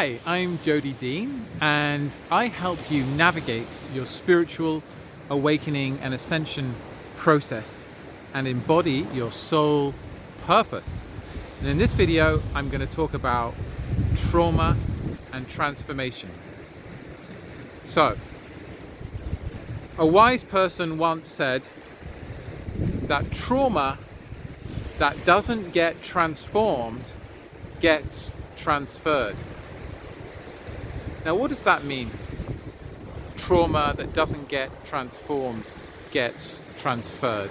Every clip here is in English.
Hi, I'm Jody Dean, and I help you navigate your spiritual awakening and ascension process and embody your soul purpose. And in this video, I'm going to talk about trauma and transformation. So, a wise person once said that trauma that doesn't get transformed gets transferred. Now, what does that mean? Trauma that doesn't get transformed gets transferred.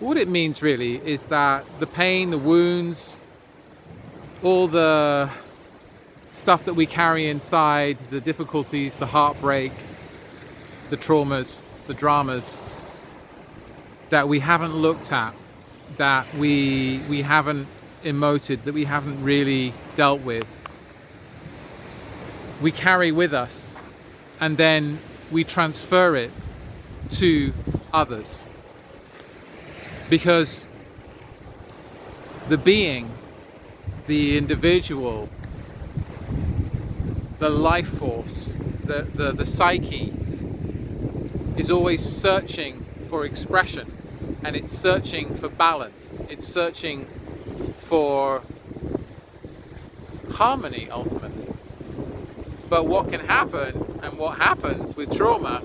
What it means really is that the pain, the wounds, all the stuff that we carry inside, the difficulties, the heartbreak, the traumas, the dramas that we haven't looked at, that we haven't emoted, that we haven't really dealt with, we carry with us, and then we transfer it to others. Because the being, the individual, the life force, the psyche is always searching for expression, and it's searching for balance, it's searching for harmony ultimately. But what can happen, and what happens with trauma,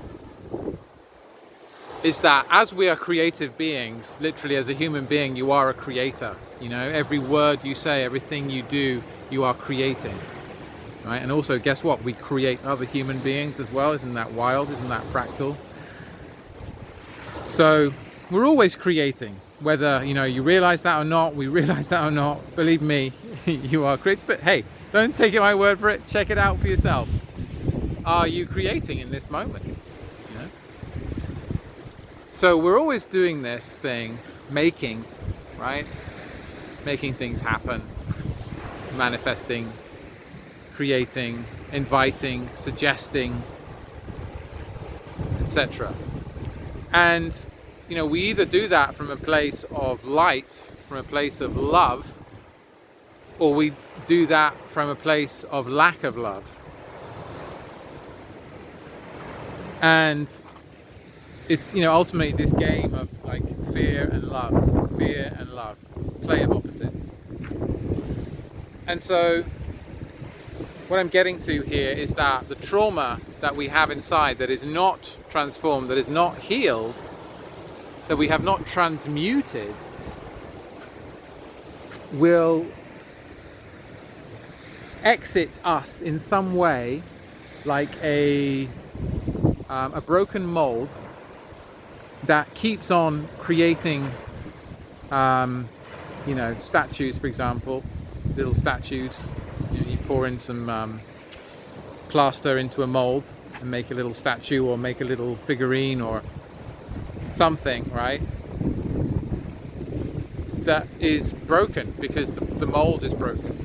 is that as we are creative beings, literally as a human being, you are a creator. You know, every word you say, everything you do, you are creating. Right? And also, guess what? We create other human beings as well. Isn't that wild? Isn't that fractal? So we're always creating, whether you realize that or not, we realize that or not. Believe me, you are creative. But hey, don't take my word for it. Check it out for yourself. Are you creating in this moment? So we're always doing this thing, making, right? Making things happen, manifesting, creating, inviting, suggesting, etc. And we either do that from a place of light, from a place of love, or we do that from a place of lack of love. And it's ultimately this game of like fear and love, play of opposites. And so what I'm getting to here is that the trauma that we have inside that is not transformed, that is not healed, that we have not transmuted, will exit us in some way like a broken mold that keeps on creating statues, for example, little statues. You pour in some plaster into a mold and make a little statue, or make a little figurine or something, right? That is broken because the mold is broken.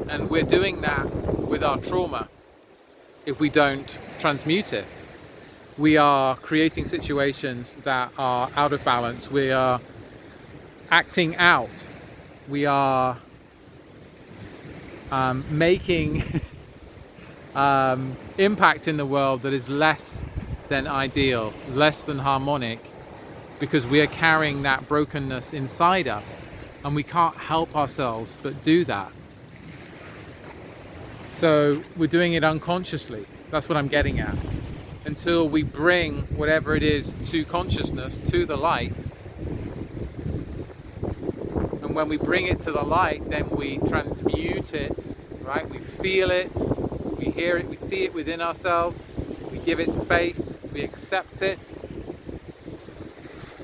And we're doing that with our trauma if we don't transmute it. We are creating situations that are out of balance. We are acting out. We are making impact in the world that is less than ideal, less than harmonic, because we are carrying that brokenness inside us, and we can't help ourselves but do that. So we're doing it unconsciously. That's what I'm getting at. Until we bring whatever it is to consciousness, to the light. And when we bring it to the light, then we transmute it, right? We feel it, we hear it, we see it within ourselves, we give it space, we accept it.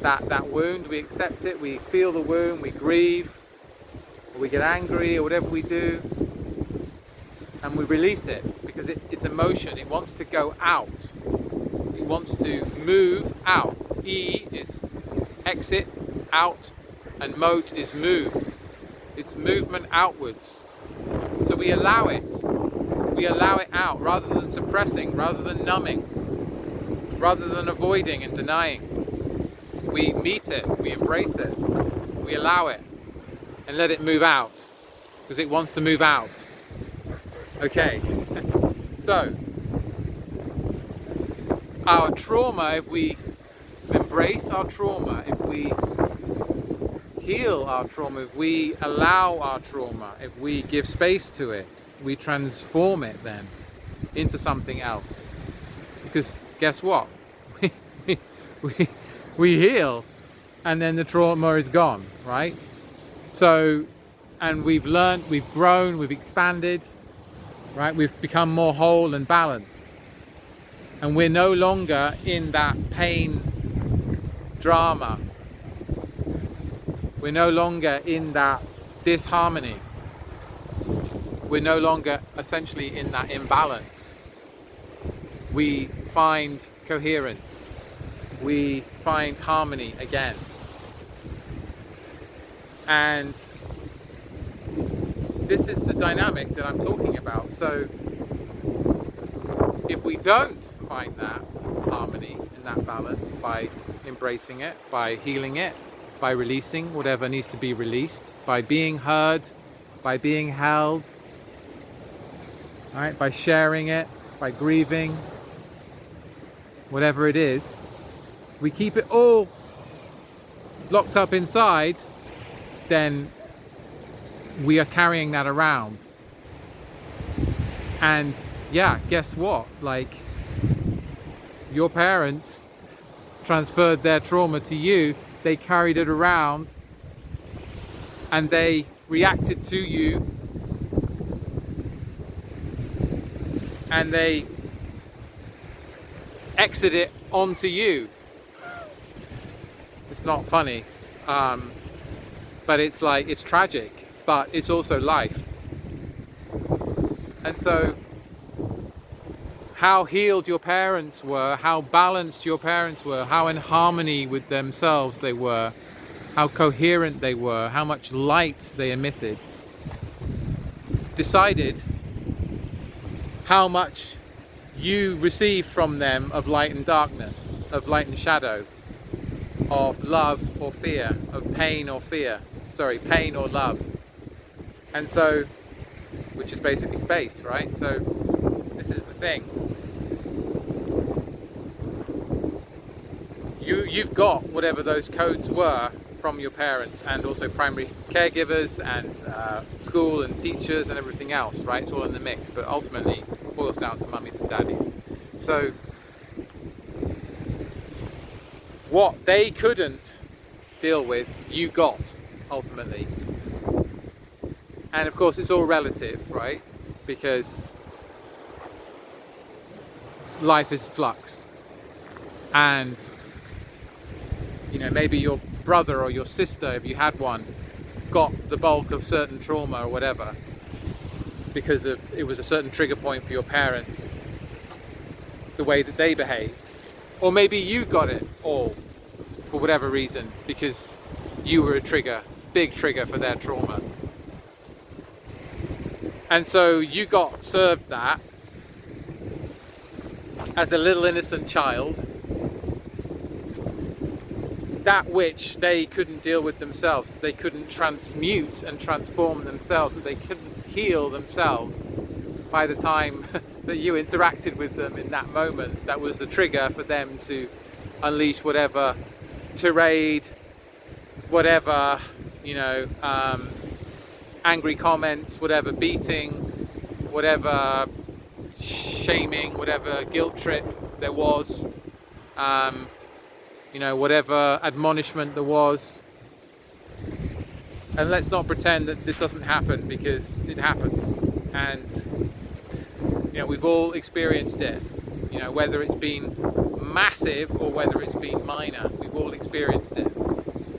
That wound, we accept it, we feel the wound, we grieve, or we get angry, or whatever we do, and we release it, because it's emotion, it wants to go out. It wants to move out. E is exit, out, and mote is move. It's movement outwards. So we allow it. We allow it out, rather than suppressing, rather than numbing, rather than avoiding and denying. We meet it, we embrace it, we allow it, and let it move out, because it wants to move out. Okay, so our trauma, if we embrace our trauma, if we heal our trauma, if we allow our trauma, if we give space to it, we transform it then into something else. Because guess what? we, we heal and then the trauma is gone, right? So, and we've learned, we've grown, we've expanded, right? We've become more whole and balanced. And we're no longer in that pain drama. We're no longer in that disharmony. We're no longer essentially in that imbalance. We find coherence. We find harmony again. And this is the dynamic that I'm talking about. So if we don't find that harmony and that balance by embracing it, by healing it, by releasing whatever needs to be released, by being heard, by being held, right, by sharing it, by grieving, whatever it is, we keep it all locked up inside, then we are carrying that around. And yeah, guess what? Like, your parents transferred their trauma to you, they carried it around, and they reacted to you, and they exit it onto you. It's not funny, but it's like, it's tragic, but it's also life. And so how healed your parents were, how balanced your parents were, how in harmony with themselves they were, how coherent they were, how much light they emitted, decided how much you received from them of light and darkness, of light and shadow, of love or fear, of pain or fear, sorry, pain or love. And so, which is basically space, right? So this is the thing. You've got whatever those codes were from your parents, and also primary caregivers and school and teachers and everything else, right? It's all in the mix, but ultimately it boils down to mummies and daddies. So what they couldn't deal with, you got, ultimately. And of course it's all relative, right? Because life is flux. And you know, maybe your brother or your sister, if you had one, got the bulk of certain trauma or whatever because of it was a certain trigger point for your parents, the way that they behaved. Or maybe you got it all for whatever reason because you were a trigger, big trigger for their trauma. And so you got served that as a little innocent child, that which they couldn't deal with themselves, they couldn't transmute and transform themselves, that they couldn't heal themselves by the time that you interacted with them in that moment. That was the trigger for them to unleash whatever tirade, whatever, you know, angry comments, whatever beating, whatever shaming, whatever guilt trip there was, you know, whatever admonishment there was. And let's not pretend that this doesn't happen, because it happens. And, you know, we've all experienced it, you know, whether it's been massive or whether it's been minor, we've all experienced it.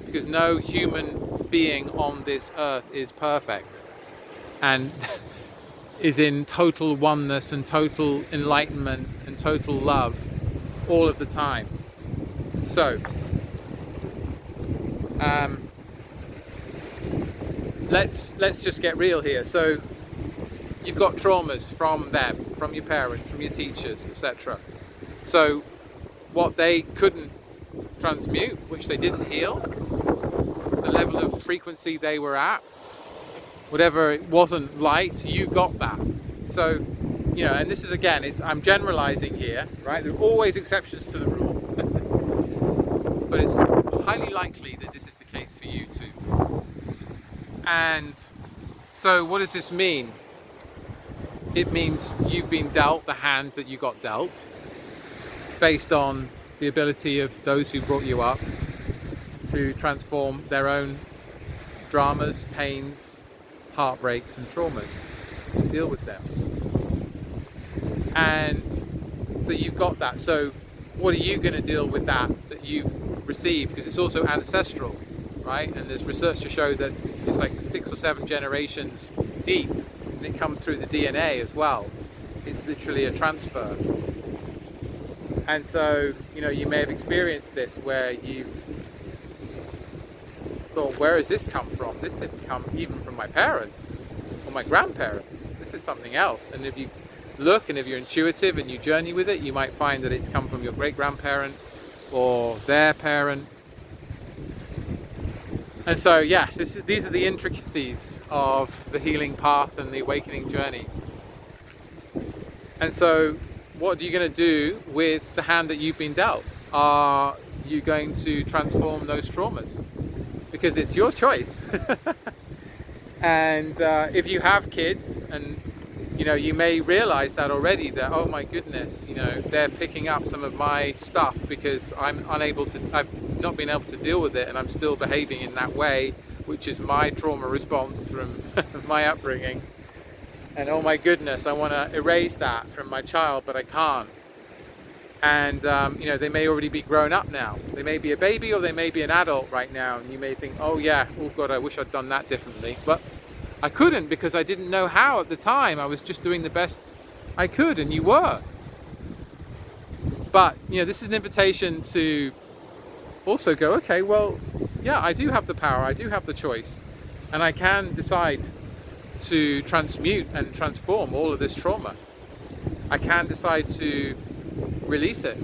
Because no human being on this earth is perfect and is in total oneness and total enlightenment and total love all of the time. So let's just get real here. So you've got traumas from them, from your parents, from your teachers, etc. So what they couldn't transmute, which they didn't heal, the level of frequency they were at, whatever it wasn't light, you got that. So, and this is, again, I'm generalizing here, right? There are always exceptions to the rule. But it's highly likely that this is the case for you too. And so what does this mean? It means you've been dealt the hand that you got dealt, based on the ability of those who brought you up to transform their own dramas, pains, heartbreaks and traumas, and deal with them. And so you've got that. So what are you going to deal with that you've received? Because it's also ancestral, right? And there's research to show that it's like 6 or 7 generations deep, and it comes through the DNA as well. It's literally a transfer. And so, you may have experienced this where you've thought, where has this come from? This didn't come even from my parents or my grandparents. This is something else. And if you look, and if you're intuitive and you journey with it, you might find that it's come from your great-grandparent or their parent. And so, yes, these are the intricacies of the healing path and the awakening journey. And so, what are you going to do with the hand that you've been dealt? Are you going to transform those traumas? Because it's your choice. And if you have kids, and you may realize that already, that, oh my goodness, they're picking up some of my stuff because I've not been able to deal with it, and I'm still behaving in that way, which is my trauma response from my upbringing. And oh my goodness, I want to erase that from my child, but I can't. And they may already be grown up now. They may be a baby, or they may be an adult right now, and you may think, oh yeah, oh God, I wish I'd done that differently. But I couldn't, because I didn't know how at the time. I was just doing the best I could, and you were. But this is an invitation to also go, okay, well, yeah, I do have the power, I do have the choice, and I can decide to transmute and transform all of this trauma. I can decide to release it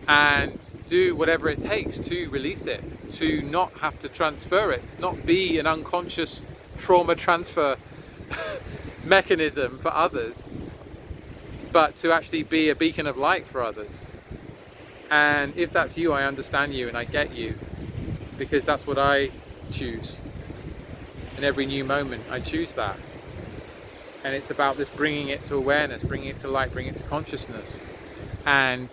and do whatever it takes to release it, to not have to transfer it, not be an unconscious trauma transfer mechanism for others, but to actually be a beacon of light for others. And if that's you, I understand you and I get you, because that's what I choose. In every new moment, I choose that. And it's about this bringing it to awareness, bringing it to light, bringing it to consciousness, and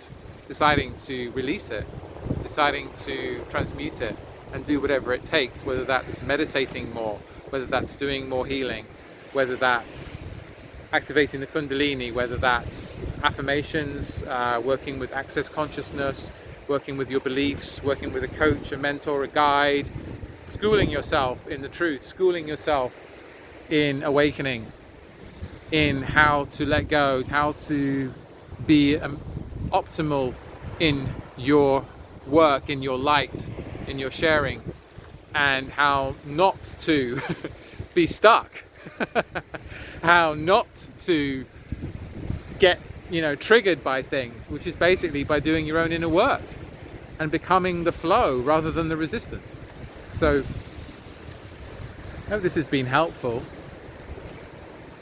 deciding to release it, deciding to transmute it, and do whatever it takes, whether that's meditating more, whether that's doing more healing, whether that's activating the Kundalini, whether that's affirmations, working with access consciousness, working with your beliefs, working with a coach, a mentor, a guide, schooling yourself in the truth, schooling yourself in awakening, in how to let go, how to be optimal in your work, in your light, in your sharing, and how not to be stuck, how not to get triggered by things, which is basically by doing your own inner work and becoming the flow rather than the resistance. So I hope this has been helpful.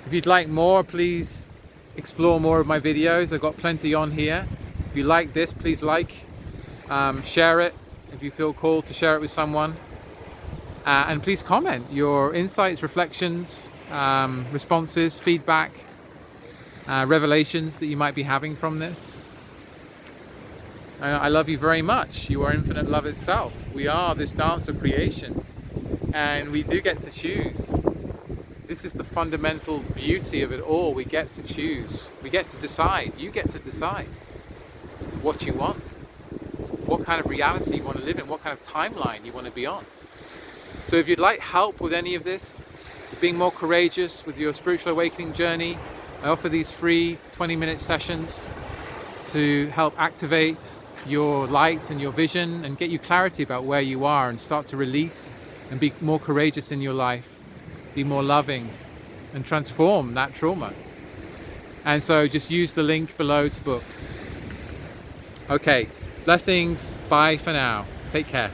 If you'd like more, please explore more of my videos. I've got plenty on here. If you like this, please share it if you feel called to share it with someone, and please comment your insights, reflections, responses, feedback, revelations that you might be having from this. I love you very much. You are infinite love itself. We are this dance of creation, and we do get to choose. This is the fundamental beauty of it all. We get to choose. We get to decide. You get to decide what you want, what kind of reality you want to live in, what kind of timeline you want to be on. So if you'd like help with any of this, being more courageous with your spiritual awakening journey, I offer these free 20-minute sessions to help activate your light and your vision and get you clarity about where you are, and start to release and be more courageous in your life, be more loving, and transform that trauma. And so just use the link below to book. Okay, blessings, bye for now. Take care.